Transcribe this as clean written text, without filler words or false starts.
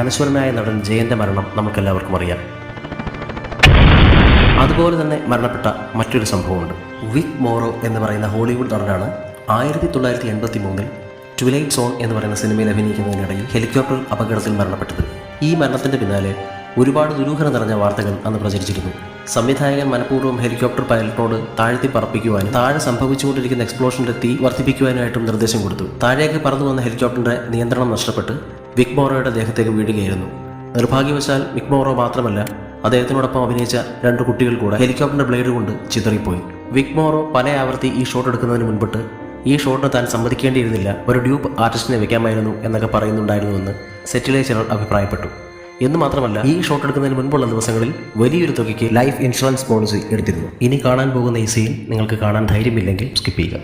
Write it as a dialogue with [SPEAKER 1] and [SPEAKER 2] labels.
[SPEAKER 1] അനശ്വരനായ നടൻ ജയന്റെ മരണം നമുക്കെല്ലാവർക്കും അറിയാം. അതുപോലെ തന്നെ മരണപ്പെട്ട മറ്റൊരു സംഭവമുണ്ട്. വിക് മോറോ എന്ന് പറയുന്ന ഹോളിവുഡ് നടനാണ് 1983 ട്വിലൈറ്റ് സോൺ എന്ന് പറയുന്ന സിനിമയിൽ അഭിനയിക്കുന്നതിനിടയിൽ ഹെലികോപ്റ്റർ അപകടത്തിൽ മരണപ്പെട്ടത്. ഈ മരണത്തിന്റെ പിന്നാലെ ഒരുപാട് ദുരൂഹത നിറഞ്ഞ വാർത്തകൾ അന്ന് പ്രചരിച്ചിരുന്നു. സംവിധായകൻ മനഃപൂർവ്വം ഹെലികോപ്റ്റർ പൈലറ്റിനോട് താഴ്ത്തി പറപ്പിക്കുവാനും താഴെ സംഭവിച്ചുകൊണ്ടിരിക്കുന്ന എക്സ്പ്ലോഷന്റെ തീ വർദ്ധിപ്പിക്കുവാനായിട്ടും നിർദ്ദേശം കൊടുത്തു. താഴേക്ക് പറന്നു വന്ന ഹെലികോപ്റ്ററിന്റെ നിയന്ത്രണം നഷ്ടപ്പെട്ട് വിക് മോറോയുടെ ദേഹത്തേക്ക് വീഴുകയായിരുന്നു. നിർഭാഗ്യവശാൽ വിക് മോറോ മാത്രമല്ല, അദ്ദേഹത്തിനോടൊപ്പം അഭിനയിച്ച 2 കുട്ടികൾ കൂടെ ഹെലികോപ്റ്ററിന്റെ ബ്ലേഡ് കൊണ്ട് ചിതറിപ്പോയി. വിക് മോറോ പല ആവർത്തി ഈ ഷോട്ട് എടുക്കുന്നതിന് മുൻപിട്ട് ഈ ഷോട്ടിന് താൻ സമ്മതിക്കേണ്ടിയിരുന്നില്ല, ഒരു ഡ്യൂപ്പ് ആർട്ടിസ്റ്റിനെ വെക്കാമായിരുന്നു എന്നൊക്കെ പറയുന്നുണ്ടായിരുന്നുവെന്ന് സെറ്റിലെ ചിലർ അഭിപ്രായപ്പെട്ടു. എന്ന് മാത്രമല്ല, ഈ ഷോട്ട് എടുക്കുന്നതിന് മുൻപുള്ള ദിവസങ്ങളിൽ വലിയൊരു തുകയ്ക്ക് ലൈഫ് ഇൻഷുറൻസ് പോളിസി എടുത്തിരുന്നു. ഇനി കാണാൻ പോകുന്ന ഈ സീൻ നിങ്ങൾക്ക് കാണാൻ ധൈര്യമില്ലെങ്കിൽ സ്കിപ്പ് ചെയ്യുക.